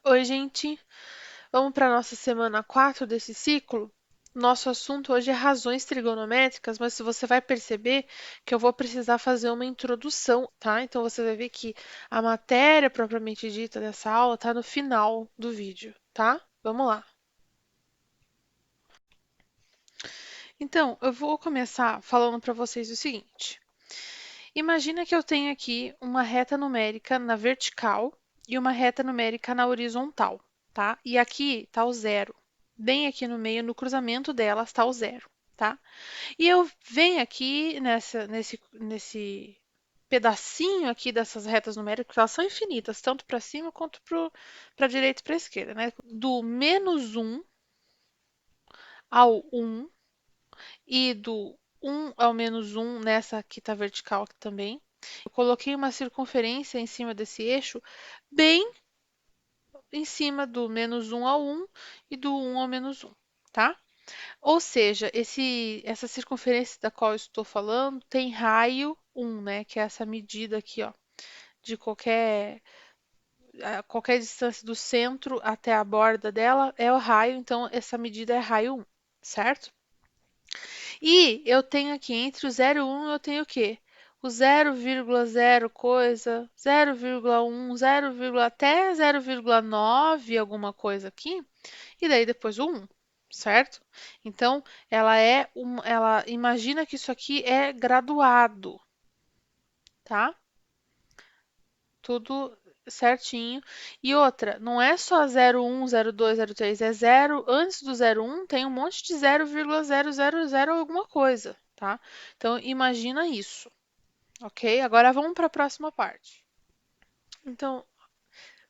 Oi, gente. Vamos para a nossa semana 4 desse ciclo. Nosso assunto hoje é razões trigonométricas, mas se você vai perceber que eu vou precisar fazer uma introdução, tá? Então você vai ver que a matéria propriamente dita dessa aula está no final do vídeo, tá? Vamos lá. Então, eu vou começar falando para vocês o seguinte. Imagina que eu tenho aqui uma reta numérica na vertical e uma reta numérica na horizontal, tá? E aqui está o zero. Bem aqui no meio, no cruzamento delas, está o zero, tá? E eu venho aqui nesse pedacinho aqui dessas retas numéricas, porque elas são infinitas, tanto para cima quanto para a direita e para a esquerda, né? Do menos um ao um e do um ao menos um nessa aqui está vertical aqui também. Eu coloquei uma circunferência em cima desse eixo, bem em cima do menos um ao um e do um ao menos um, tá? Ou seja, essa circunferência da qual eu estou falando tem raio um, né? Que é essa medida aqui, ó, de qualquer distância do centro até a borda dela é o raio, então essa medida é raio um, certo? E eu tenho aqui entre o zero e o 1, eu tenho o quê? O 0,0 coisa, 0,1, 0, até 0,9 alguma coisa aqui, e daí depois o 1, certo? Então, ela imagina que isso aqui é graduado, tá? Tudo certinho. E outra, não é só 0,1, 0,2, 0,3, é zero, antes do 0,1 tem um monte de 0,000 alguma coisa, tá? Então imagina isso, ok? Agora vamos para a próxima parte. Então,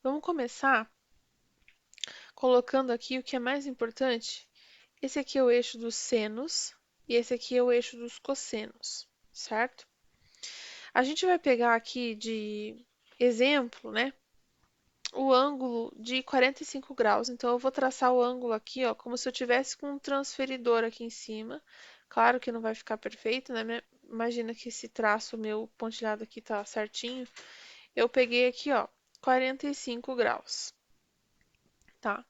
vamos começar colocando aqui o que é mais importante. Esse aqui é o eixo dos senos e esse aqui é o eixo dos cossenos, certo? A gente vai pegar aqui de exemplo, né? O ângulo de 45 graus. Então, eu vou traçar o ângulo aqui, ó, como se eu tivesse com um transferidor aqui em cima. Claro que não vai ficar perfeito, né? Imagina que esse traço meu pontilhado aqui tá certinho. Eu peguei aqui, ó, 45 graus, tá?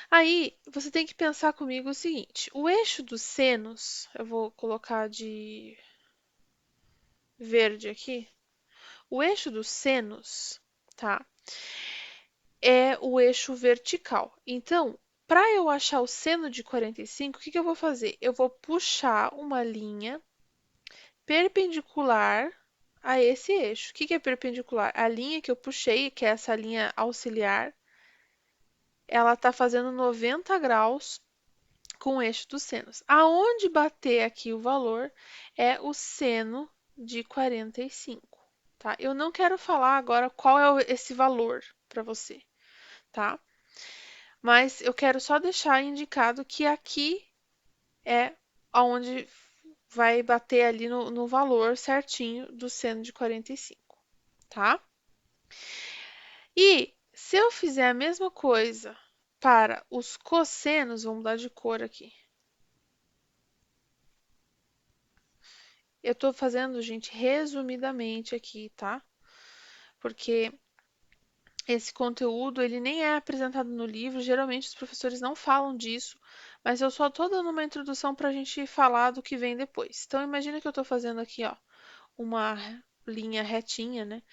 Aí, você tem que pensar comigo o seguinte: o eixo dos senos, eu vou colocar de verde aqui. O eixo dos senos, tá? É o eixo vertical. Então, para eu achar o seno de 45, o que eu vou fazer? Eu vou puxar uma linha perpendicular a esse eixo. O que é perpendicular? A linha que eu puxei, que é essa linha auxiliar, ela está fazendo 90 graus com o eixo dos senos. Aonde bater aqui o valor é o seno de 45, tá? Eu não quero falar agora qual é esse valor para você, tá? Mas eu quero só deixar indicado que aqui é onde vai bater ali no valor certinho do seno de 45, tá? E se eu fizer a mesma coisa para os cossenos, vamos mudar de cor aqui. Eu estou fazendo, gente, resumidamente aqui, tá? Porque esse conteúdo ele nem é apresentado no livro, geralmente os professores não falam disso, mas eu só estou dando uma introdução para a gente falar do que vem depois. Então, imagina que eu estou fazendo aqui, ó, uma linha retinha, né,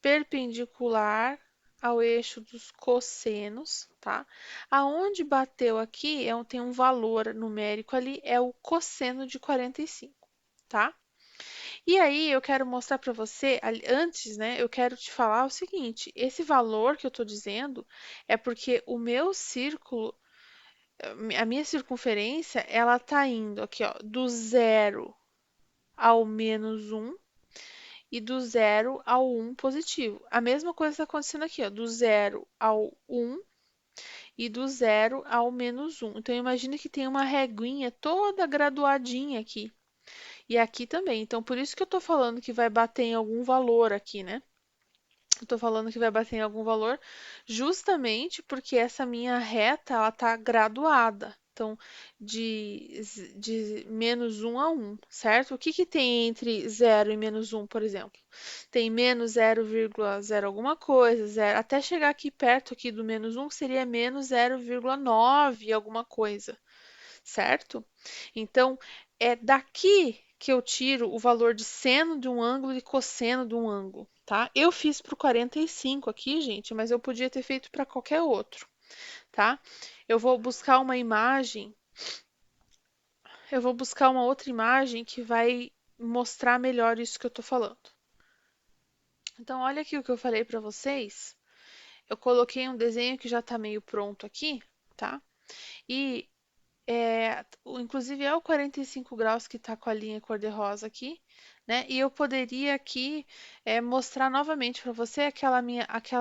perpendicular ao eixo dos cossenos, tá? Aonde bateu aqui tem um valor numérico ali, é o cosseno de 45, tá? E aí eu quero mostrar para você, antes, né, eu quero te falar o seguinte, esse valor que eu estou dizendo é porque o meu círculo, a minha circunferência, ela está indo aqui, ó, do zero ao menos um e do zero ao um positivo. A mesma coisa está acontecendo aqui, ó, do zero ao um e do zero ao menos um. Então, imagine que tem uma reguinha toda graduadinha aqui. E aqui também. Então, por isso que eu estou falando que vai bater em algum valor aqui, né? Eu estou falando que vai bater em algum valor justamente porque essa minha reta, ela tá graduada. representam de menos 1 a 1, certo? O que que tem entre 0 e menos 1, por exemplo? Tem menos 0,0 alguma coisa, 0, até chegar aqui perto aqui do menos 1, seria menos 0,9 alguma coisa, certo? Então, é daqui que eu tiro o valor de seno de um ângulo e cosseno de um ângulo, tá? Eu fiz para o 45 aqui, gente, mas eu podia ter feito para qualquer outro, tá? Eu vou buscar uma imagem, eu vou buscar uma outra imagem que vai mostrar melhor isso que eu tô falando. Então, olha aqui o que eu falei para vocês. Eu coloquei um desenho que já está meio pronto aqui, tá? E inclusive é o 45 graus que está com a linha cor-de-rosa aqui, né? E eu poderia aqui mostrar novamente para você aquela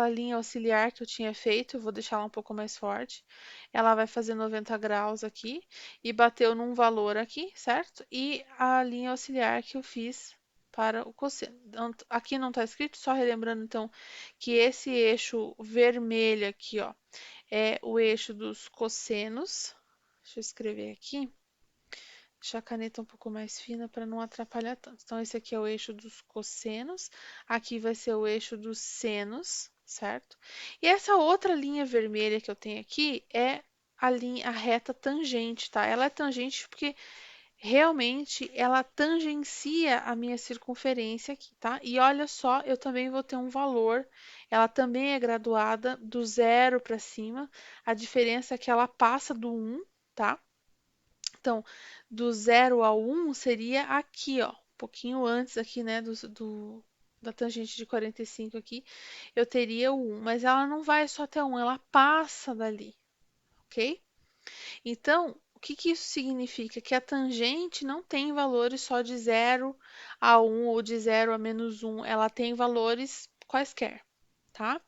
linha auxiliar que eu tinha feito. Eu vou deixar ela um pouco mais forte. Ela vai fazer 90 graus aqui e bateu num valor aqui, certo? E a linha auxiliar que eu fiz para o cosseno. Aqui não está escrito, só relembrando então que esse eixo vermelho aqui, ó, é o eixo dos cossenos. Deixa eu escrever aqui. Deixar a caneta um pouco mais fina para não atrapalhar tanto. Então, esse aqui é o eixo dos cossenos. Aqui vai ser o eixo dos senos, certo? E essa outra linha vermelha que eu tenho aqui é a reta tangente, tá? Ela é tangente porque realmente ela tangencia a minha circunferência aqui, tá? E olha só, eu também vou ter um valor, ela também é graduada do 0 para cima, a diferença é que ela passa do 1, tá? Então, do 0 ao 1 seria aqui, ó, um pouquinho antes aqui, né, da tangente de 45 aqui, eu teria o 1, mas ela não vai só até 1, ela passa dali, ok? Então, o que que isso significa? Que a tangente não tem valores só de 0 a 1 ou de 0 a menos 1, ela tem valores quaisquer, tá?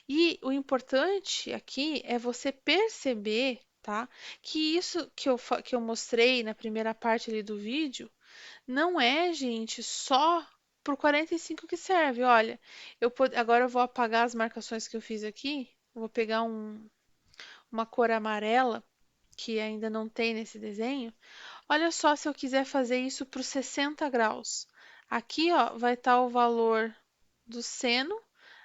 E o importante aqui é você perceber, tá? Que isso que eu mostrei na primeira parte ali do vídeo não é, gente, só pro 45 que serve. Olha, agora eu vou apagar as marcações que eu fiz aqui. Eu vou pegar uma cor amarela que ainda não tem nesse desenho. Olha só se eu quiser fazer isso para os 60 graus. Aqui, ó, vai estar o valor do seno,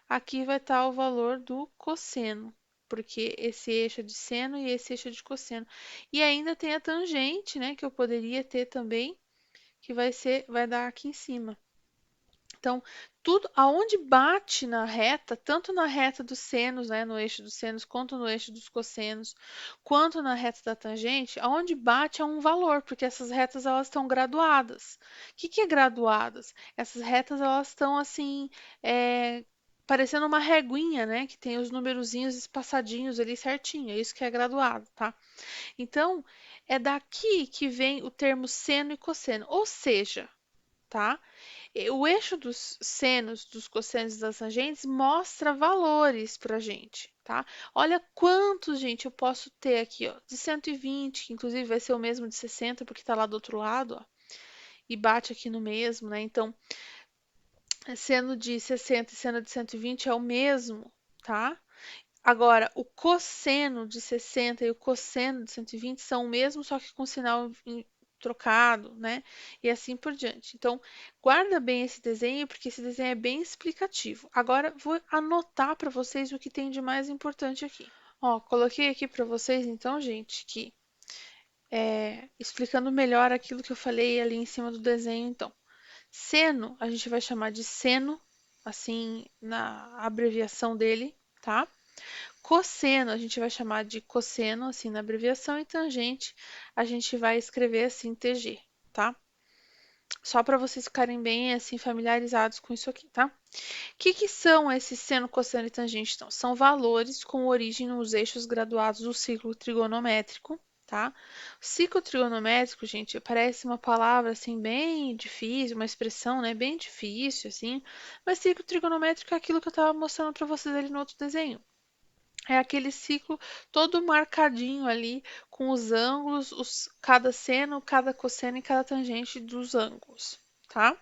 aqui vai estar o valor do cosseno, porque esse eixo é de seno e esse eixo é de cosseno. E ainda tem a tangente, né, que eu poderia ter também, que vai dar aqui em cima. Então, tudo aonde bate na reta, tanto na reta dos senos, né, no eixo dos senos, quanto no eixo dos cossenos, quanto na reta da tangente, aonde bate é um valor, porque essas retas elas estão graduadas. O que que é graduadas? Essas retas elas estão assim, parecendo uma reguinha, né, que tem os numerozinhos espaçadinhos ali certinho. É isso que é graduado, tá? Então, é daqui que vem o termo seno e cosseno, ou seja, tá? O eixo dos senos, dos cossenos e das tangentes mostra valores para a gente, tá? Olha quantos, gente, eu posso ter aqui, ó, de 120, que inclusive vai ser o mesmo de 60, porque está lá do outro lado, ó, e bate aqui no mesmo, né? Então, seno de 60 e seno de 120 é o mesmo, tá? Agora, o cosseno de 60 e o cosseno de 120 são o mesmo, só que com sinal trocado, né? E assim por diante. Então, guarda bem esse desenho, porque esse desenho é bem explicativo. Agora, vou anotar para vocês o que tem de mais importante aqui. Ó, coloquei aqui para vocês, então, gente, que explicando melhor aquilo que eu falei ali em cima do desenho, então. Seno, a gente vai chamar de seno, assim, na abreviação dele, tá? Cosseno, a gente vai chamar de cosseno, assim, na abreviação, e tangente, a gente vai escrever assim, TG, tá? Só para vocês ficarem bem, assim, familiarizados com isso aqui, tá? O que que são esses seno, cosseno e tangente, então? São valores com origem nos eixos graduados do ciclo trigonométrico, tá? O ciclo trigonométrico, gente, parece uma palavra, assim, bem difícil, uma expressão, né, bem difícil, assim, mas ciclo trigonométrico é aquilo que eu estava mostrando para vocês ali no outro desenho. É aquele ciclo todo marcadinho ali com os ângulos, cada seno, cada cosseno e cada tangente dos ângulos, tá?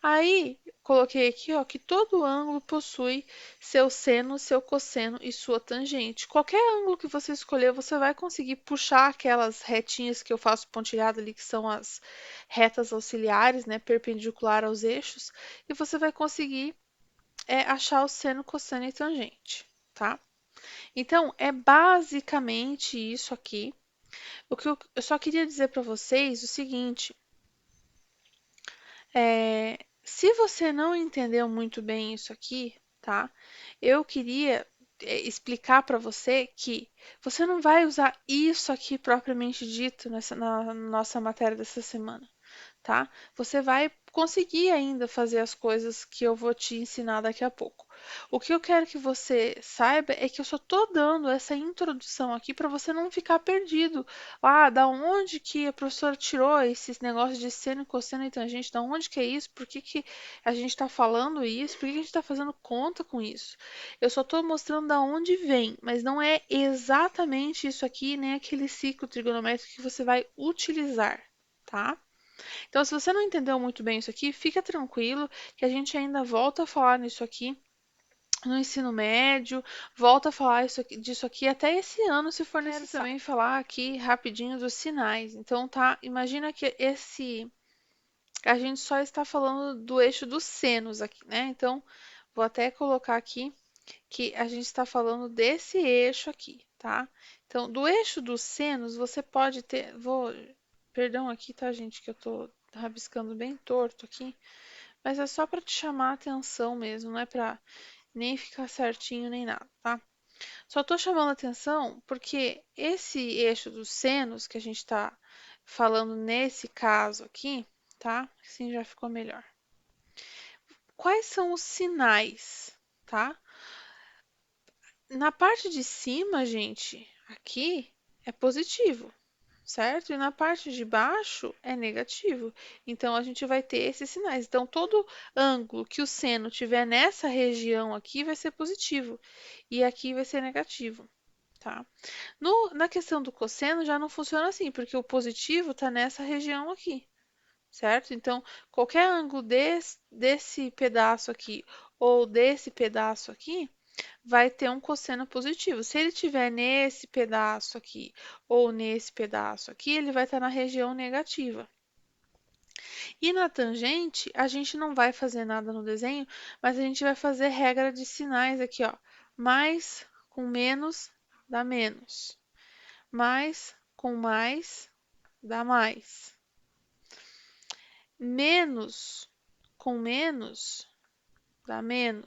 Aí, coloquei aqui, ó, que todo ângulo possui seu seno, seu cosseno e sua tangente. Qualquer ângulo que você escolher, você vai conseguir puxar aquelas retinhas que eu faço pontilhado ali, que são as retas auxiliares, né, perpendicular aos eixos, e você vai conseguir achar o seno, cosseno e tangente, tá? Então, é basicamente isso aqui. O que eu só queria dizer para vocês o seguinte, se você não entendeu muito bem isso aqui, tá? Eu queria explicar para você que você não vai usar isso aqui propriamente dito na nossa matéria dessa semana, tá? Você vai conseguir ainda fazer as coisas que eu vou te ensinar daqui a pouco. O que eu quero que você saiba é que eu só tô dando essa introdução aqui para você não ficar perdido. Ah, da onde que a professora tirou esses negócios de seno, cosseno e tangente? Da onde que é isso? Por que que a gente está falando isso? Por que que a gente está fazendo conta com isso? Eu só estou mostrando da onde vem, mas não é exatamente isso aqui, nem aquele ciclo trigonométrico que você vai utilizar, tá? Então, se você não entendeu muito bem isso aqui, fica tranquilo que a gente ainda volta a falar nisso aqui no ensino médio, volta a falar disso aqui até esse ano, se for necessário. Quero também falar aqui rapidinho dos sinais. Então, tá, imagina que a gente só está falando do eixo dos senos aqui, né? Então, vou até colocar aqui que a gente está falando desse eixo aqui, tá? Então, do eixo dos senos, você pode ter, perdão aqui, tá, gente, que eu tô rabiscando bem torto aqui, mas é só para te chamar a atenção mesmo, não é para nem ficar certinho nem nada, tá? Só tô chamando a atenção porque esse eixo dos senos que a gente está falando nesse caso aqui, tá? Assim já ficou melhor. Quais são os sinais, tá? Na parte de cima, gente, aqui é positivo, certo? E na parte de baixo é negativo. Então, a gente vai ter esses sinais. Então, todo ângulo que o seno tiver nessa região aqui vai ser positivo. E aqui vai ser negativo, tá? Na questão do cosseno já não funciona assim, porque o positivo está nessa região aqui, certo? Então, qualquer ângulo desse pedaço aqui ou desse pedaço aqui vai ter um cosseno positivo. Se ele tiver nesse pedaço aqui ou nesse pedaço aqui, ele vai estar na região negativa. E na tangente, a gente não vai fazer nada no desenho, mas a gente vai fazer regra de sinais aqui, ó. Mais com menos dá menos. Mais com mais dá mais. Menos com menos dá menos,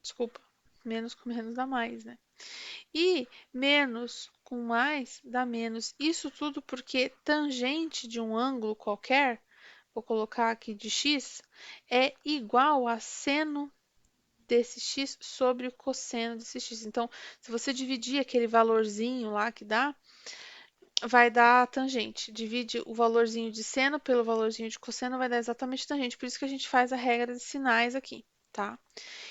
desculpa, menos com menos dá mais, né? E menos com mais dá menos. Isso tudo porque tangente de um ângulo qualquer, vou colocar aqui de x, é igual a seno desse x sobre o cosseno desse x. Então, se você dividir aquele valorzinho lá que dá, vai dar tangente. Divide o valorzinho de seno pelo valorzinho de cosseno, vai dar exatamente tangente. Por isso que a gente faz a regra de sinais aqui, tá?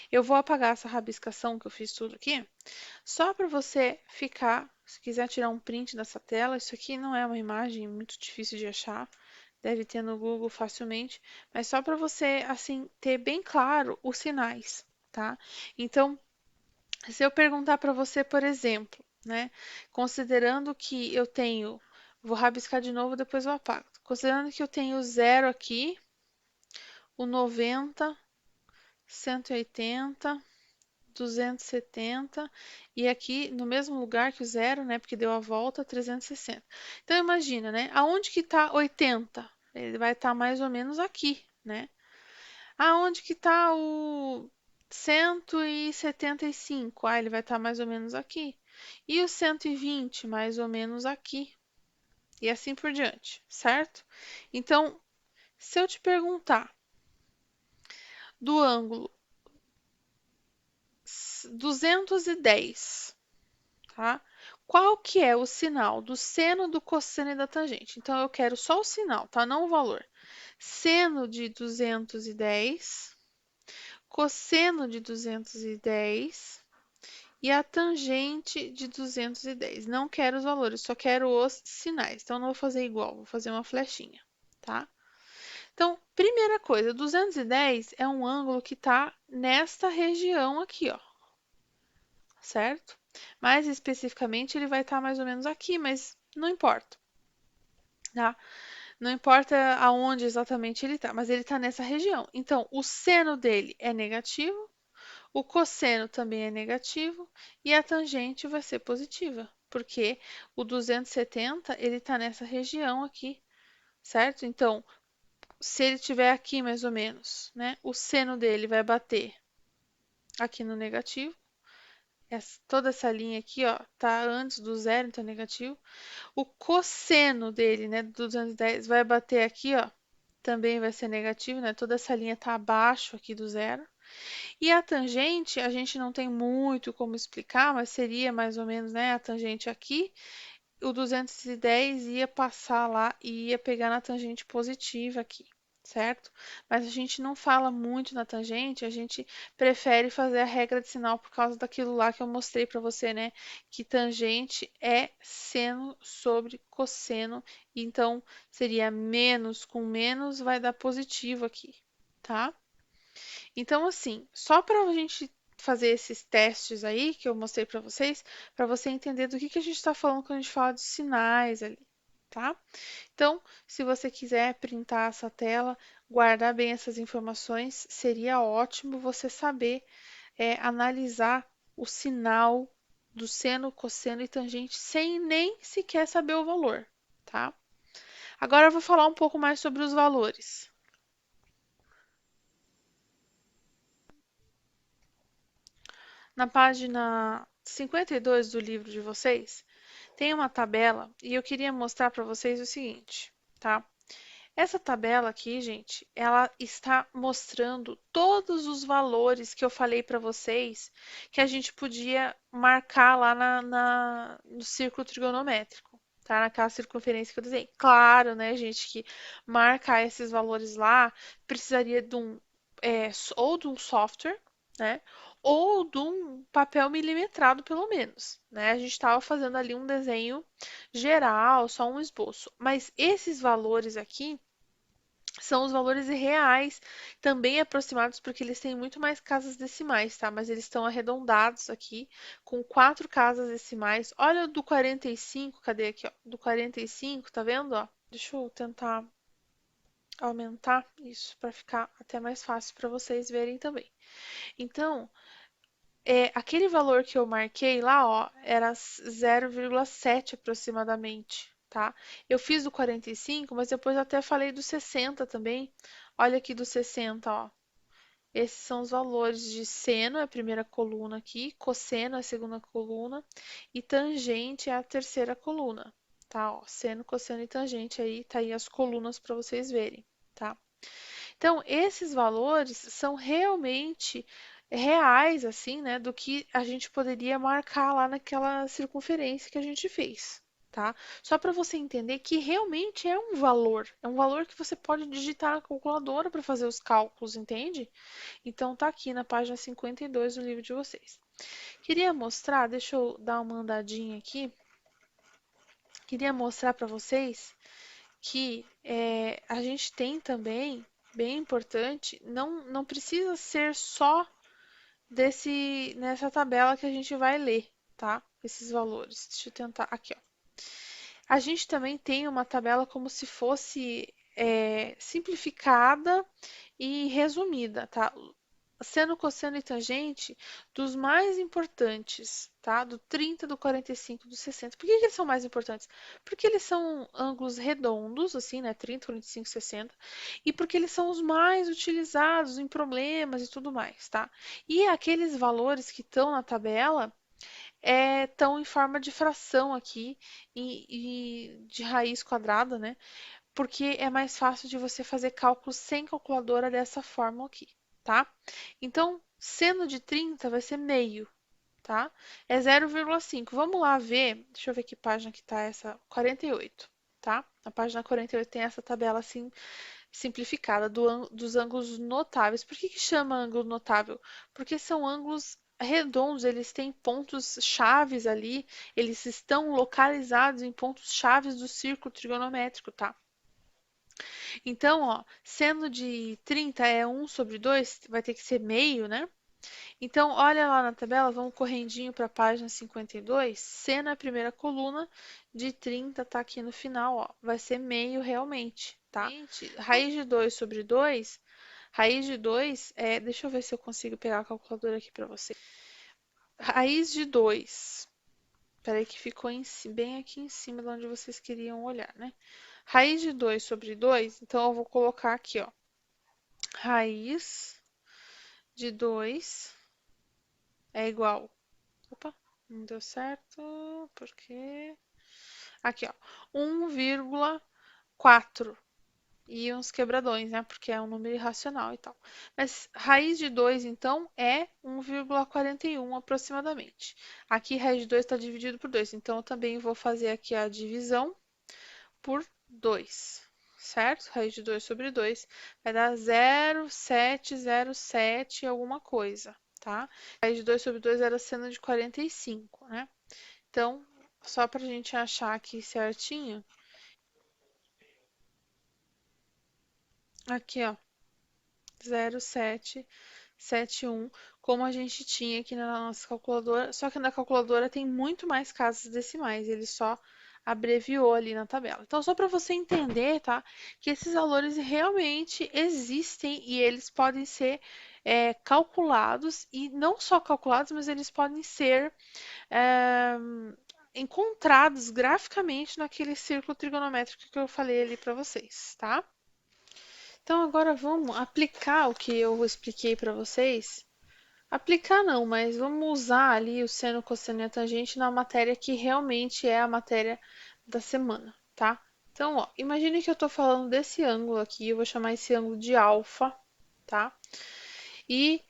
Eu vou apagar essa rabiscação que eu fiz tudo aqui, só para você ficar, se quiser tirar um print dessa tela, isso aqui não é uma imagem muito difícil de achar, deve ter no Google facilmente, mas só para você, assim, ter bem claro os sinais, tá? Então, se eu perguntar para você, por exemplo, né, considerando que eu tenho, vou rabiscar de novo, depois eu apago. Considerando que eu tenho zero aqui, o 90, 180, 270 e aqui no mesmo lugar que o zero, né, porque deu a volta, 360. Então imagina, né, aonde que está 80? Ele vai estar mais ou menos aqui, né? Aonde que está o 175? Ah, ele vai estar mais ou menos aqui. E o 120, mais ou menos aqui. E assim por diante, certo? Então, se eu te perguntar do ângulo 210, tá? Qual que é o sinal do seno, do cosseno e da tangente? Então, eu quero só o sinal, tá? Não o valor. Seno de 210, cosseno de 210 e a tangente de 210. Não quero os valores, só quero os sinais. Então, não vou fazer igual, vou fazer uma flechinha, tá? Então, primeira coisa, 210 é um ângulo que está nesta região aqui, ó, certo? Mais especificamente, ele vai estar mais ou menos aqui, mas não importa, tá? Não importa aonde exatamente ele está, mas ele está nessa região. Então, o seno dele é negativo, o cosseno também é negativo e a tangente vai ser positiva, porque o 270 ele está nessa região aqui, certo? Então, se ele estiver aqui mais ou menos, né, o seno dele vai bater aqui no negativo. Toda essa linha aqui, ó, tá antes do zero, então é negativo. O cosseno dele, né, do 210, vai bater aqui, ó, também vai ser negativo, né? Toda essa linha tá abaixo aqui do zero. E a tangente, a gente não tem muito como explicar, mas seria mais ou menos, né, a tangente aqui. O 210 ia passar lá e ia pegar na tangente positiva aqui, certo? Mas a gente não fala muito na tangente, a gente prefere fazer a regra de sinal por causa daquilo lá que eu mostrei para você, né? Que tangente é seno sobre cosseno, então seria menos com menos vai dar positivo aqui, tá? Então, assim, só para a gente fazer esses testes aí que eu mostrei para você entender do que a gente está falando quando a gente fala de sinais ali, tá? Então, se você quiser printar essa tela, guardar bem essas informações, seria ótimo você saber analisar o sinal do seno, cosseno e tangente sem nem sequer saber o valor, tá? Agora eu vou falar um pouco mais sobre os valores. Na página 52 do livro de vocês, tem uma tabela e eu queria mostrar para vocês o seguinte, tá? Essa tabela aqui, gente, ela está mostrando todos os valores que eu falei para vocês que a gente podia marcar lá no círculo trigonométrico, tá? Naquela circunferência que eu desenhei. Claro, né, gente, que marcar esses valores lá precisaria de ou de um software, né? Ou de um papel milimetrado, pelo menos, né? A gente estava fazendo ali um desenho geral, só um esboço. Mas esses valores aqui são os valores reais, também aproximados, porque eles têm muito mais casas decimais, tá? Mas eles estão arredondados aqui, com 4 casas decimais. Olha o do 45, cadê aqui, ó? Do 45, tá vendo, ó? Deixa eu tentar aumentar isso para ficar até mais fácil para vocês verem também. Então, aquele valor que eu marquei lá, ó, era 0,7 aproximadamente, tá? Eu fiz o 45, mas depois eu até falei do 60 também. Olha aqui do 60, ó. Esses são os valores de seno, é a primeira coluna aqui, cosseno é a segunda coluna e tangente é a terceira coluna, tá? Ó, seno, cosseno e tangente aí, tá aí as colunas para vocês verem, tá? Então, esses valores são realmente reais, assim, né, do que a gente poderia marcar lá naquela circunferência que a gente fez, tá? Só para você entender que realmente é um valor que você pode digitar na calculadora para fazer os cálculos, entende? Então, tá aqui na página 52 do livro de vocês. Queria mostrar, deixa eu dar uma andadinha aqui, queria mostrar para vocês que a gente tem também, bem importante, não precisa ser só nessa tabela que a gente vai ler, tá? Esses valores. Deixa eu tentar. Aqui, ó. A gente também tem uma tabela como se fosse simplificada e resumida, tá? Seno, cosseno e tangente dos mais importantes, tá? Do 30, do 45, do 60. Por que que eles são mais importantes? Porque eles são ângulos redondos, assim, né? 30, 45, 60. E porque eles são os mais utilizados em problemas e tudo mais, tá? E aqueles valores que estão na tabela estão em forma de fração aqui e de raiz quadrada, né? Porque é mais fácil de você fazer cálculos sem calculadora dessa forma aqui, tá? Então, seno de 30 vai ser meio, tá? É 0,5. Vamos lá ver, deixa eu ver que página que tá essa, 48, tá? Na página 48 tem essa tabela assim simplificada dos ângulos notáveis. Por que que chama ângulo notável? Porque são ângulos redondos, eles têm pontos chaves ali, eles estão localizados em pontos chaves do círculo trigonométrico, tá? Então, ó, sendo de 30 é 1/2, vai ter que ser meio, né? Então, olha lá na tabela, vamos correndinho para a página 52. C na primeira coluna, de 30 tá aqui no final, ó. Vai ser meio realmente, tá? Gente, raiz de 2/2, raiz de 2 é... Deixa eu ver se eu consigo pegar a calculadora aqui para você. Raiz de 2. Peraí que ficou bem aqui em cima de onde vocês queriam olhar, né? Raiz de 2/2, então eu vou colocar aqui, ó. Raiz de 2 é igual. Opa, não deu certo, porque... Aqui, ó. 1,4. E uns quebradões, né? Porque é um número irracional e tal. Mas raiz de 2, então, é 1,41 aproximadamente. Aqui, raiz de 2 está dividido por 2. Então, eu também vou fazer aqui a divisão por 2, certo? Raiz de 2/2 vai dar 0,707 alguma coisa, tá? Raiz de 2/2 era seno de 45, né? Então, só para a gente achar aqui certinho, aqui, ó, 0,771, como a gente tinha aqui na nossa calculadora, só que na calculadora tem muito mais casas decimais, ele só abreviou ali na tabela. Então, só para você entender, tá, que esses valores realmente existem e eles podem ser calculados, e não só calculados, mas eles podem ser é, encontrados graficamente naquele círculo trigonométrico que eu falei ali para vocês, tá? Então agora vamos aplicar o que eu expliquei para vocês. Aplicar não, mas vamos usar ali o seno, cosseno e a tangente na matéria que realmente é a matéria da semana, tá? Então, ó, imagine que eu estou falando desse ângulo aqui, eu vou chamar esse ângulo de alfa, tá? E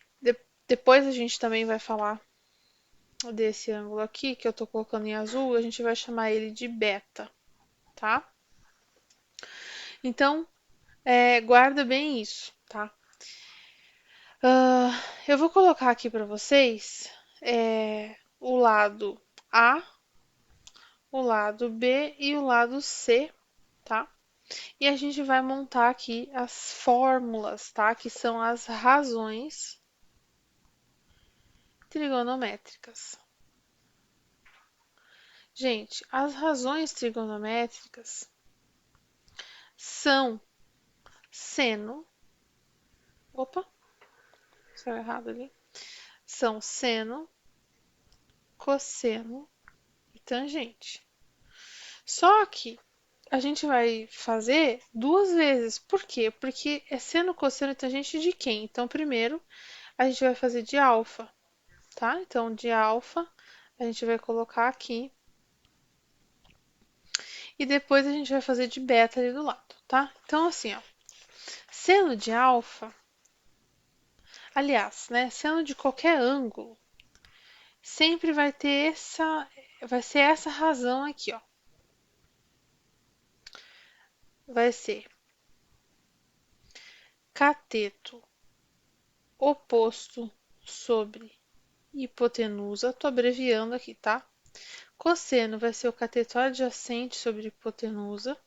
depois a gente também vai falar desse ângulo aqui, que eu estou colocando em azul, a gente vai chamar ele de beta, tá? Então, guarda bem isso, tá? Eu vou colocar aqui para vocês o lado A, o lado B e o lado C, tá? E a gente vai montar aqui as fórmulas, tá? Que são as razões trigonométricas. Gente, as razões trigonométricas são seno. Opa, saiu errado ali. São seno, cosseno e tangente. Só que a gente vai fazer duas vezes. Por quê? Porque é seno, cosseno e tangente de quem? Então, primeiro, a gente vai fazer de alfa, tá? Então, de alfa, a gente vai colocar aqui. E depois a gente vai fazer de beta ali do lado, tá? Então, assim, ó. Seno de alfa, aliás, né? Seno de qualquer ângulo, sempre vai ter vai ser essa razão aqui, ó. Vai ser cateto oposto sobre hipotenusa. Tô abreviando aqui, tá? Cosseno vai ser o cateto adjacente sobre hipotenusa.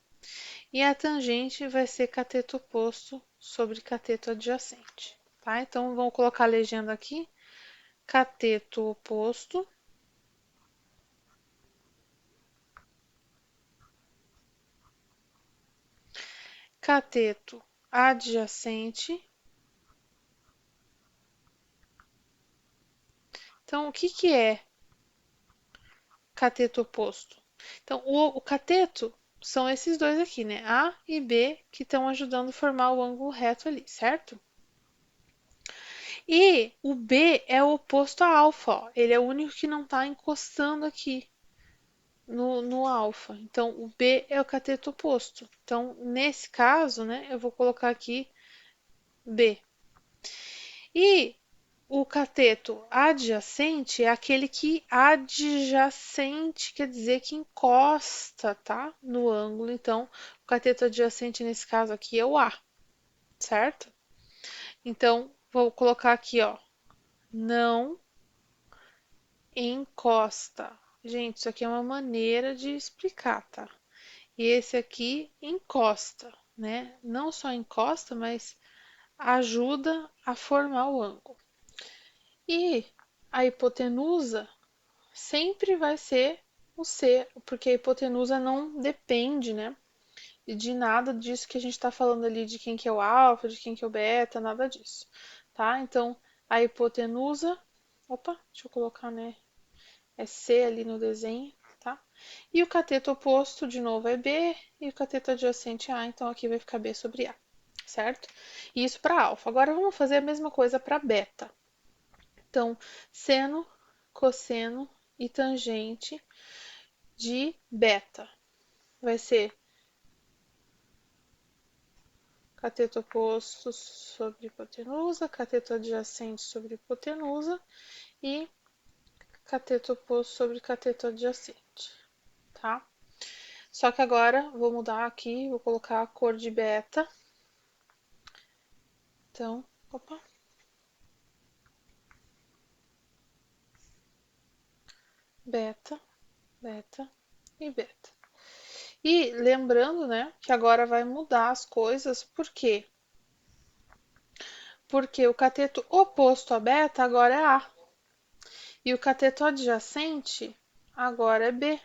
E a tangente vai ser cateto oposto sobre cateto adjacente, tá? Então, vamos colocar a legenda aqui. Cateto oposto cateto adjacente. Então, o que que é cateto oposto? Então, o cateto são esses dois aqui, né? A e B, que estão ajudando a formar o ângulo reto ali, certo? E o B é o oposto a alfa, ó. Ele é o único que não está encostando aqui no alfa. Então, o B é o cateto oposto. Então, nesse caso, né, eu vou colocar aqui B. E o cateto adjacente é aquele que adjacente quer dizer que encosta, tá? No ângulo. Então, o cateto adjacente nesse caso aqui é o A, certo? Então, vou colocar aqui, ó, não encosta. Gente, isso aqui é uma maneira de explicar, tá? E esse aqui encosta, né? Não só encosta, mas ajuda a formar o ângulo. E a hipotenusa sempre vai ser o C, porque a hipotenusa não depende, né, de nada disso que a gente está falando ali, de quem que é o alfa, de quem que é o beta, nada disso, tá? Então, a hipotenusa, opa, deixa eu colocar, né, é C ali no desenho, tá? E o cateto oposto, de novo, é B, e o cateto adjacente é A, então aqui vai ficar B sobre A, certo? E isso para alfa. Agora vamos fazer a mesma coisa para beta. Então, seno, cosseno e tangente de beta vai ser cateto oposto sobre hipotenusa, cateto adjacente sobre hipotenusa e cateto oposto sobre cateto adjacente, tá? Só que agora vou mudar aqui, vou colocar a cor de beta. Então, opa, beta, beta e beta. E lembrando, né, que agora vai mudar as coisas, por quê? Porque o cateto oposto a beta agora é A. E o cateto adjacente agora é B,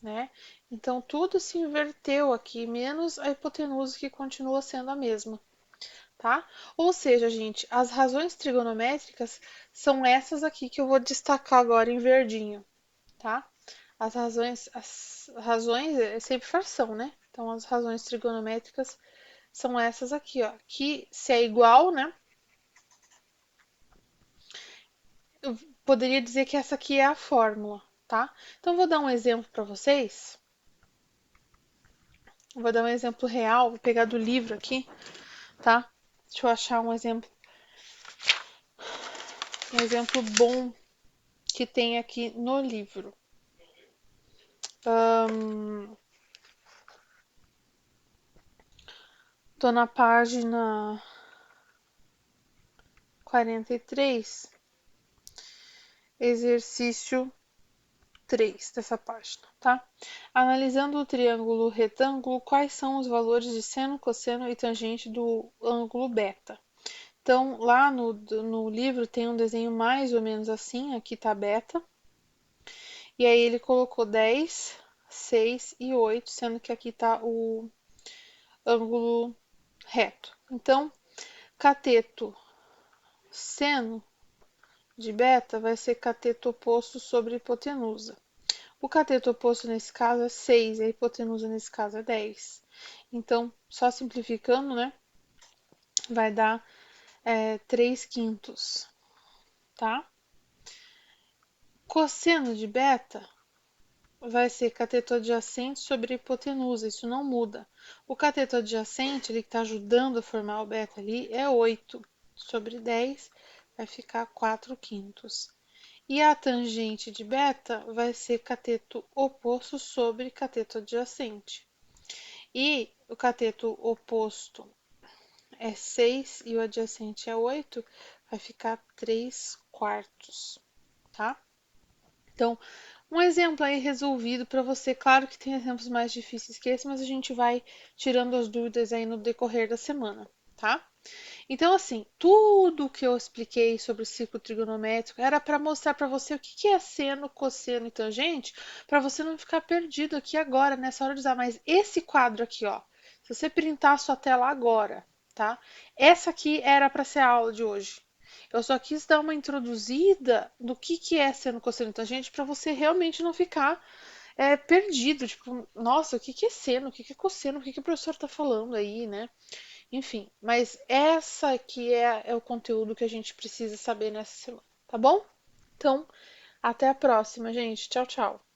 né? Então tudo se inverteu aqui, menos a hipotenusa que continua sendo a mesma, tá? Ou seja, gente, as razões trigonométricas são essas aqui que eu vou destacar agora em verdinho, tá? As razões é sempre fração, né? Então as razões trigonométricas são essas aqui, ó, que se é igual, né? Eu poderia dizer que essa aqui é a fórmula, tá? Então vou dar um exemplo para vocês. Vou dar um exemplo real, vou pegar do livro aqui, tá? Deixa eu achar um exemplo bom que tem aqui no livro. Tô na página 43, exercício 3 dessa página, tá? Analisando o triângulo retângulo, quais são os valores de seno, cosseno e tangente do ângulo beta? Então, lá no livro tem um desenho mais ou menos assim, aqui tá beta, e aí ele colocou 10, 6 e 8, sendo que aqui tá o ângulo reto. Então, cateto seno de beta vai ser cateto oposto sobre hipotenusa. O cateto oposto nesse caso é 6 e a hipotenusa nesse caso é 10. Então, só simplificando, né, vai dar 3 quintos, tá? Cosseno de beta vai ser cateto adjacente sobre hipotenusa, isso não muda. O cateto adjacente, ele que está ajudando a formar o beta ali, é 8 sobre 10, vai ficar 4 quintos. E a tangente de beta vai ser cateto oposto sobre cateto adjacente. E o cateto oposto é 6 e o adjacente é 8, vai ficar 3 quartos, tá? Então, um exemplo aí resolvido para você. Claro que tem exemplos mais difíceis que esse, mas a gente vai tirando as dúvidas aí no decorrer da semana, tá? Então, assim, tudo que eu expliquei sobre o ciclo trigonométrico era para mostrar para você o que é seno, cosseno e tangente, para você não ficar perdido aqui agora, nessa hora de usar. Mas esse quadro aqui, ó, se você printar a sua tela agora, tá? Essa aqui era para ser a aula de hoje. Eu só quis dar uma introduzida do que é seno, cosseno e tangente para você realmente não ficar perdido. Tipo, nossa, o que é seno, o que é cosseno, o que o professor está falando aí, né? Enfim, mas essa aqui é o conteúdo que a gente precisa saber nessa semana, tá bom? Então, até a próxima, gente. Tchau, tchau.